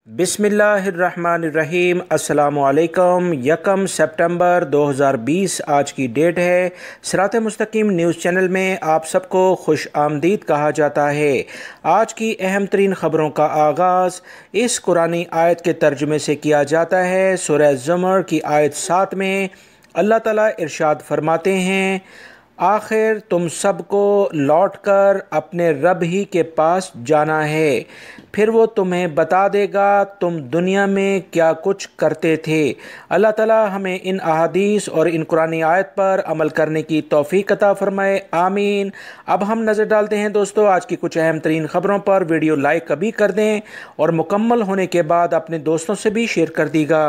बिस्मिल्लाहिर्रहमानिर्रहीम। अस्सलामुअलैकुम। 1 सितंबर 2020 आज की डेट है। सिरात मुस्तकीम न्यूज़ चैनल में आप सबको खुश आमदीद कहा जाता है। आज की अहम तरीन ख़बरों का आगाज़ इस कुरानी आयत के तर्जुमे से किया जाता है। सूरह ज़ुमर की आयत 7 में अल्लाह ताला इरशाद फरमाते हैं, आखिर तुम सबको लौटकर अपने रब ही के पास जाना है, फिर वो तुम्हें बता देगा तुम दुनिया में क्या कुछ करते थे। अल्लाह ताला हमें इन अहादीस और इन कुरानी आयत पर अमल करने की तौफीक अता फरमाए, आमीन। अब हम नज़र डालते हैं दोस्तों आज की कुछ अहम तरीन ख़बरों पर। वीडियो लाइक कभी कर दें और मुकम्मल होने के बाद अपने दोस्तों से भी शेयर कर दीगा।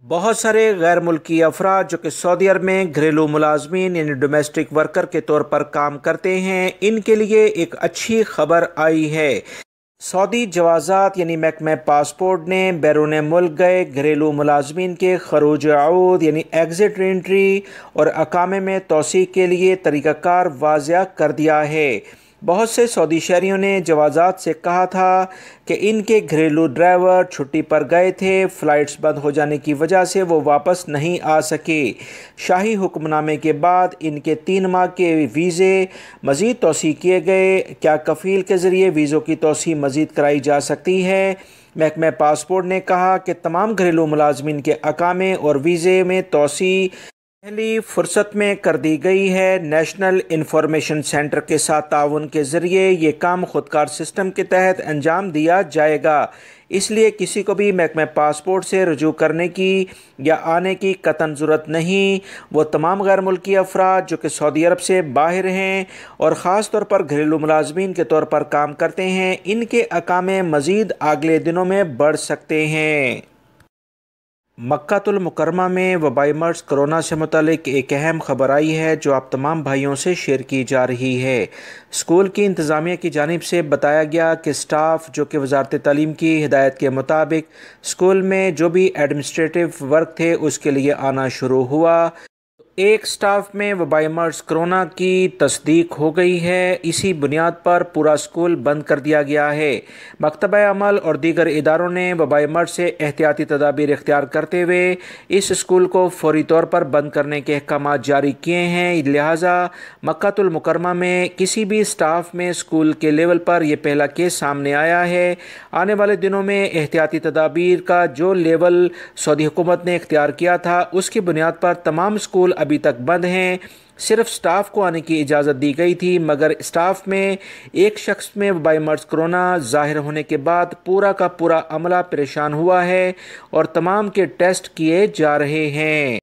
बहुत सारे गैर मुल्की अफराद जो कि सऊदी अरब में घरेलू मुलाजमीन यानी डोमेस्टिक वर्कर के तौर पर काम करते हैं, इनके लिए एक अच्छी खबर आई है। सऊदी जवाज़ात यानी महकमा पासपोर्ट ने बैरून मुल्क गए घरेलू मुलाजमीन के खरूज आऊद यानी एग्ज़िट एंट्री और अकामे में तोसी के लिए तरीक़ाकार वाज़िया कर दिया है। बहुत से सऊदी शहरियों ने जवाज़ात से कहा था कि इनके घरेलू ड्राइवर छुट्टी पर गए थे, फ़्लाइट्स बंद हो जाने की वजह से वो वापस नहीं आ सके। शाही हुक्मनामे के बाद इनके 3 माह के वीज़े मज़ीद तोसी किए गए। क्या कफ़ील के ज़रिए वीज़ों की तोसी मज़ीद कराई जा सकती है? महकमा पासपोर्ट ने कहा कि तमाम घरेलू मुलाजमीन के अकामे और वीज़े में तोसी पहली फुर्सत में कर दी गई है। नेशनल इंफॉर्मेशन सेंटर के साथ ताउन के ज़रिए ये काम खुदकार सिस्टम के तहत अंजाम दिया जाएगा, इसलिए किसी को भी महकमा पासपोर्ट से रुजू करने की या आने की कतन ज़रूरत नहीं। वो तमाम गैर मुल्की अफराद जो कि सऊदी अरब से बाहर हैं और ख़ास तौर पर घरेलू मुलाजमीन के तौर पर काम करते हैं, इनके अकामे मज़ीद अगले दिनों में बढ़ सकते हैं। मक्कातुल मुकरमा में वबाई मर्ज़ कोरोना से मुतालिक एक अहम ख़बर आई है जो आप तमाम भाइयों से शेयर की जा रही है। स्कूल की इंतज़ामिया की जानिब से बताया गया कि स्टाफ जो कि वज़ारत तालीम की हिदायत के मुताबिक स्कूल में जो भी एडमिनिस्ट्रेटिव वर्क थे उसके लिए आना शुरू हुआ। एक स्टाफ में वबाई मर्ज़ कोरोना की तस्दीक हो गई है। इसी बुनियाद पर पूरा स्कूल बंद कर दिया गया है। मकतबा अमल और दीगर इदारों ने वबाई मर्ज़ से एहतियाती तदाबीर इख्तियार करते हुए इस स्कूल को फौरी तौर पर बंद करने के अहकाम जारी किए हैं। लिहाजा मक्कातुल मुकरमा में किसी भी स्टाफ में स्कूल के लेवल पर यह पहला केस सामने आया है। आने वाले दिनों में एहतियाती तदाबीर का जो लेवल सऊदी हुकूमत ने इख्तियार किया था उसकी बुनियाद पर तमाम स्कूल अभी तक बंद हैं। सिर्फ स्टाफ को आने की इजाज़त दी गई थी, मगर स्टाफ में एक शख्स में वबाई मर्ज़ कोरोना ज़ाहिर होने के बाद पूरा का पूरा अमला परेशान हुआ है और तमाम के टेस्ट किए जा रहे हैं।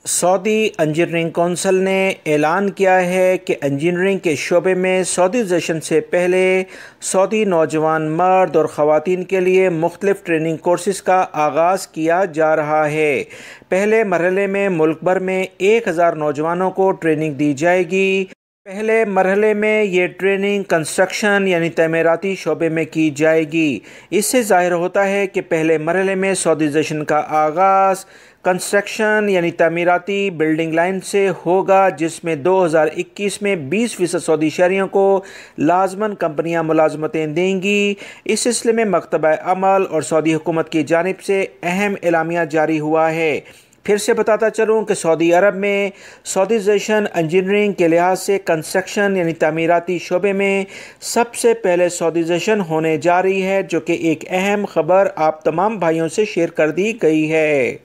सऊदी इंजीनियरिंग कौंसिल ने ऐलान किया है कि इंजीनियरिंग के शोबे में सऊदीज़ेशन से पहले सऊदी नौजवान मर्द और ख़वातीन के लिए मुख्तलिफ़ ट्रेनिंग कोर्सेज़ का आगाज़ किया जा रहा है। पहले मरहले में मुल्क भर में 1000 नौजवानों को ट्रेनिंग दी जाएगी। पहले मरहले में ये ट्रेनिंग कंस्ट्रक्शन यानी तमीराती शोबे में की जाएगी। इससे ज़ाहिर होता है कि पहले मरहले में सऊदीज़ेशन का आगाज़ कंस्ट्रक्शन यानी तमीराती बिल्डिंग लाइन से होगा, जिसमें 2021 में 20% सऊदी शहरियों को लाजमन कंपनियां मुलाजमतें देंगी। इस सिलसिले में मकतबा अमल और सऊदी हुकूमत की जानिब से अहम एलामिया जारी हुआ है। फिर से बताता चलूँ कि सऊदी अरब में सऊदीज़ेशन इंजीनियरिंग के लिहाज से कंस्ट्रक्शन यानी तमीराती शोबे में सबसे पहले सऊदीज़ेशन होने जा रही है, जो कि एक अहम ख़बर आप तमाम भाइयों से शेयर कर दी गई है।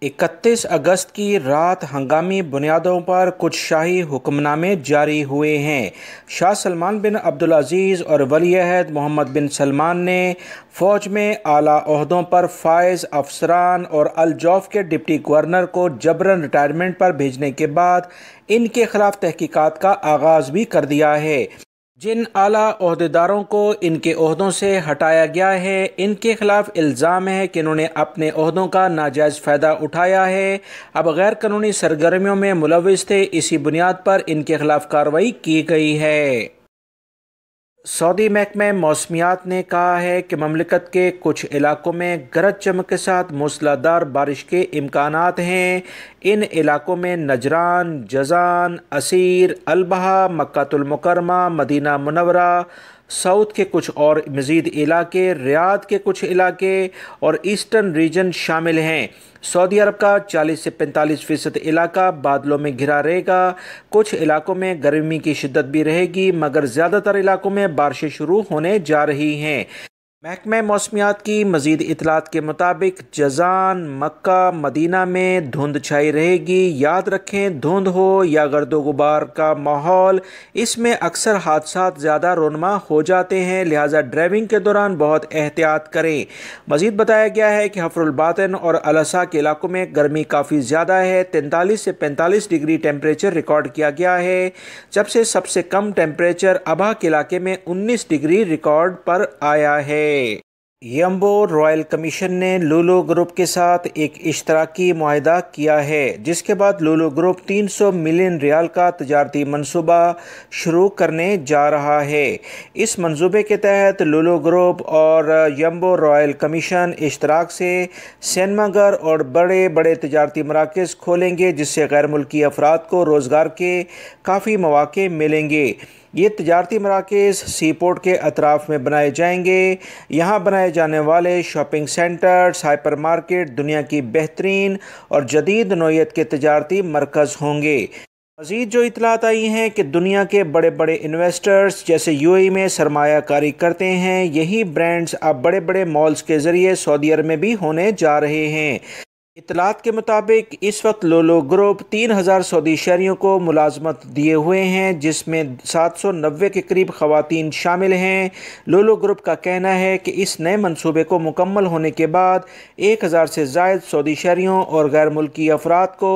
31 अगस्त की रात हंगामी बुनियादों पर कुछ शाही हुक्मनामे जारी हुए हैं। शाह सलमान बिन अब्दुल अज़ीज़ और वली अहद मोहम्मद बिन सलमान ने फ़ौज में आला ओहदों पर फाइज अफसरान और अल जौफ के डिप्टी गवर्नर को जबरन रिटायरमेंट पर भेजने के बाद इनके खिलाफ तहकीकात का आगाज़ भी कर दिया है। जिन आला ओहदेदारों को इनके ओहदों से हटाया गया है, इनके खिलाफ इल्ज़ाम है कि इन्होंने अपने ओहदों का नाजायज़ फ़ायदा उठाया है, अब गैर कानूनी सरगर्मियों में मुलविस थे। इसी बुनियाद पर इनके खिलाफ कार्रवाई की गई है। सऊदी महकमा मौसमियात ने कहा है कि ममलिकत के कुछ इलाकों में गरज चमक के साथ मूसलाधार बारिश के इम्कानात हैं। इन इलाकों में नजरान, Jazan, Asir, अलबहा, मक्कातुल मुकरमा, Medina Munawwara, south के कुछ और मज़ीद इलाके, रियाद के कुछ इलाके और ईस्टर्न रीजन शामिल हैं। सऊदी अरब का 40 से 45% इलाका बादलों में घिरा रहेगा। कुछ इलाकों में गर्मी की शिद्दत भी रहेगी, मगर ज़्यादातर इलाकों में बारिशें शुरू होने जा रही हैं। महकमा मौसमियात की मज़ीद इतलात के मुताबिक जजान, मक्का, मदीना में धुंध छाई रहेगी। याद रखें, धुंध हो या गर्दो गुबार का माहौल, इसमें अक्सर हादसात ज़्यादा रोनमा हो जाते हैं, लिहाजा ड्राइविंग के दौरान बहुत एहतियात करें। मज़ीद बताया गया है कि हफरुल बातिन और अलसा के इलाकों में गर्मी काफ़ी ज़्यादा है। 43 से 45 डिग्री टेम्परेचर रिकॉर्ड किया गया है, जबसे सबसे कम टेम्परेचर अबहा के इलाके में 19 डिग्री रिकॉर्ड पर आया है। यम्बो रॉयल कमीशन ने लुलु ग्रुप के साथ एक इश्तराकी मुआहिदा किया है, जिसके बाद लुलु ग्रुप 300 मिलियन रियाल का तजारती मंसूबा शुरू करने जा रहा है। इस मंसूबे के तहत लुलु ग्रुप और यम्बो रॉयल कमीशन इश्तराक से सिनेमाघर और बड़े बड़े तजारती मराकज़ खोलेंगे, जिससे गैर मुल्की अफराद को रोज़गार के काफ़ी मौक़े मिलेंगे। ये तजारती मराकज़ सी पोर्ट के अतराफ़ में बनाए जाएंगे। यहाँ बनाए जाने वाले शॉपिंग सेंटर्स, हाइपर मार्केट दुनिया की बेहतरीन और जदीद नौइयत के तजारती मरकज़ होंगे। मज़ीद जो इतलात आई हैं कि दुनिया के बड़े बड़े इन्वेस्टर्स जैसे यूएई में सरमायाकारी करते हैं, यही ब्रांड्स अब बड़े बड़े मॉल्स के ज़रिए सऊदी अरब में भी होने जा रहे हैं। इतलात के मुताबिक इस वक्त लुलु ग्रुप 3000 सऊदी शहरियों को मुलाजमत दिए हुए हैं, जिसमें 790 के करीब ख़वातीन शामिल हैं। लुलु ग्रुप का कहना है कि इस नए मंसूबे को मुकम्मल होने के बाद 1000 से ज़ायद सऊदी शहरियों और गैर मुल्की अफराद को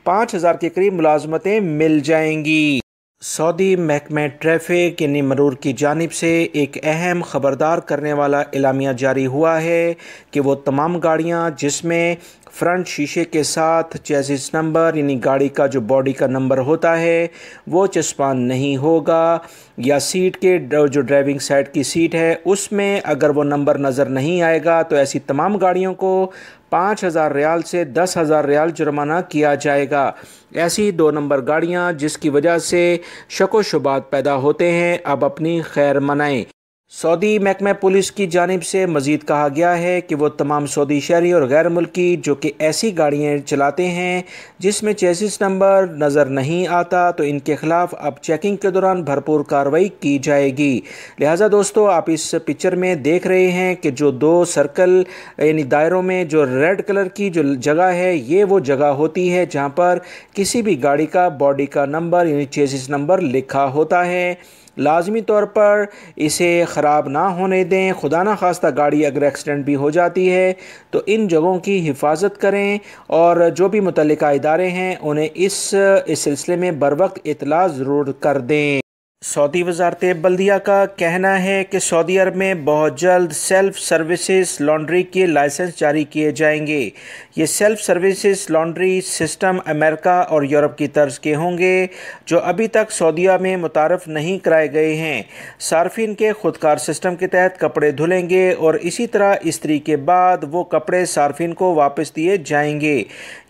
5000 के करीब मुलाजमतें मिल जाएंगी। सऊदी महकमा ट्रैफिक यानी मरूर की जानिब से एक अहम ख़बरदार करने वाला एलामिया जारी हुआ है कि वो तमाम गाड़ियाँ जिसमें फ्रंट शीशे के साथ चेसिस नंबर यानी गाड़ी का जो बॉडी का नंबर होता है वो चस्पान नहीं होगा, या सीट के जो ड्राइविंग साइड की सीट है उसमें अगर वो नंबर नज़र नहीं आएगा तो ऐसी तमाम गाड़ियों को 5000 रियाल से 10,000 रियाल जुर्माना किया जाएगा। ऐसी 2 नंबर गाड़ियाँ जिसकी वजह से शक व शुबात पैदा होते हैं, अब अपनी खैर मनाएं। सऊदी महकमा पुलिस की जानिब से मज़ीद कहा गया है कि वो तमाम सऊदी शहरी और गैर मुल्की जो कि ऐसी गाड़ियाँ चलाते हैं जिसमें चेसिस नंबर नज़र नहीं आता, तो इनके ख़िलाफ़ अब चेकिंग के दौरान भरपूर कार्रवाई की जाएगी। लिहाजा दोस्तों, आप इस पिक्चर में देख रहे हैं कि जो 2 सर्कल यानी दायरों में जो रेड कलर की जो जगह है, ये वो जगह होती है जहाँ पर किसी भी गाड़ी का बॉडी का नंबर यानी चेसिस नंबर लिखा होता है। लाजमी तौर पर इसे ख़राब ना होने दें। खुदा ना खास्ता गाड़ी अगर एक्सीडेंट भी हो जाती है तो इन जगहों की हिफाजत करें, और जो भी मुतल्लिका इदारे हैं उन्हें इस सिलसिले में बर वक्त इत्तला ज़रूर कर दें। सऊदी वज़ारत बल्दिया का कहना है कि सऊदी अरब में बहुत जल्द सेल्फ़ सर्विसेज लॉन्ड्री के लाइसेंस जारी किए जाएंगे। ये self services laundry system America और यूरोप की तर्ज के होंगे, जो अभी तक सऊदीया में मुतारफ़ नहीं कराए गए हैं। सार्फिन के खुदकार सिस्टम के तहत कपड़े धुलेंगे और इसी तरह इस्त्री के बाद वो कपड़े सार्फिन को वापस दिए जाएंगे।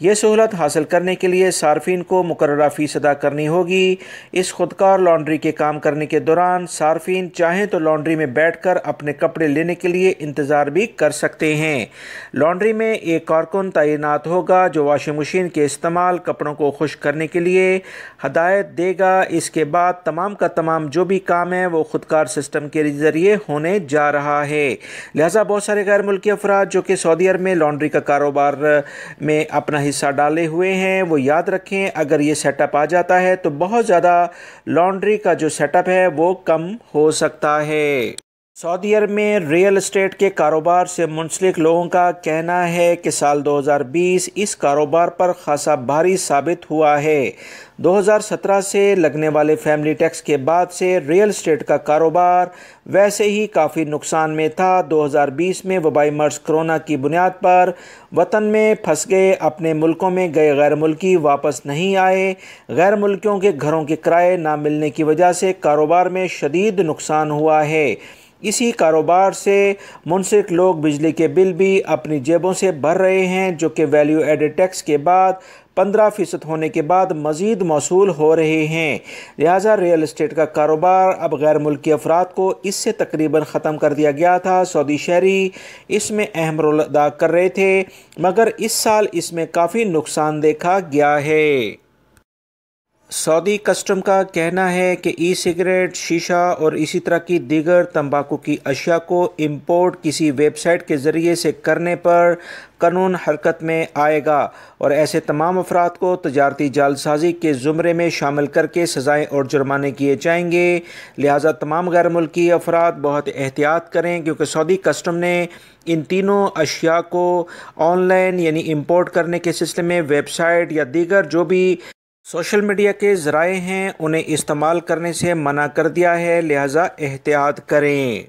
ये सहूलत हासिल करने के लिए सार्फिन को मुकर्ररा फ़ीस अदा करनी होगी। इस खुदकार लॉन्ड्री के काम करने के दौरान सार्फिन चाहें तो लॉन्ड्री में बैठकर अपने कपड़े लेने के लिए इंतज़ार भी कर सकते हैं। लॉन्ड्री में एक कारकुन तैनात होगा जो वॉशिंग मशीन के इस्तेमाल कपड़ों को खुश्क करने के लिए हदायत देगा। इसके बाद तमाम का तमाम जो भी काम है वो खुदकार सिस्टम के ज़रिए होने जा रहा है। लिहाजा बहुत सारे गैर मुल्की अफराद जो कि सऊदी अरब में लॉन्ड्री का कारोबार में अपना हिस्सा डाले हुए हैं, वो याद रखें अगर ये सेटअप आ जाता है तो बहुत ज़्यादा लॉन्ड्री का जो सेटअप है वो कम हो सकता है। सऊदी अरब में रियल एस्टेट के कारोबार से मुंसलिक लोगों का कहना है कि साल 2020 इस कारोबार पर खासा भारी साबित हुआ है। 2017 से लगने वाले फैमिली टैक्स के बाद से रियल एस्टेट का कारोबार वैसे ही काफ़ी नुकसान में था। 2020 में वबाई मर्ज कोरोना की बुनियाद पर वतन में फंस गए अपने मुल्कों में गए गैर मुल्की वापस नहीं आए। गैर मुल्कियों के घरों के किराए ना मिलने की वजह से कारोबार में शदीद नुकसान हुआ है। इसी कारोबार से मुंसलिक लोग बिजली के बिल भी अपनी जेबों से भर रहे हैं, जो कि वैल्यू एडेड टैक्स के बाद 15% होने के बाद मज़ीद मौसूल हो रहे हैं। लिहाजा रियल एस्टेट का कारोबार अब गैर मुल्की अफराद को इससे तकरीबन ख़त्म कर दिया गया था। सऊदी शहरी इसमें अहम रोल अदा कर रहे थे, मगर इस साल इसमें काफ़ी नुकसान देखा गया है। सऊदी कस्टम का कहना है कि ई सिगरेट, शीशा और इसी तरह की दीगर तंबाकू की अशिया को इंपोर्ट किसी वेबसाइट के ज़रिए से करने पर कानून हरकत में आएगा और ऐसे तमाम अफराद को तजारती जालसाजी के ज़ुमरे में शामिल करके सज़ाएँ और जुर्माने किए जाएंगे। लिहाजा तमाम गैर मुल्की अफराद बहुत एहतियात करें, क्योंकि सऊदी कस्टम ने इन तीनों अशिया को ऑनलाइन यानी इंपोर्ट करने के सिलसिले में वेबसाइट या दीगर जो भी सोशल मीडिया के ज़राए हैं उन्हें इस्तेमाल करने से मना कर दिया है। लिहाजा एहतियात करें।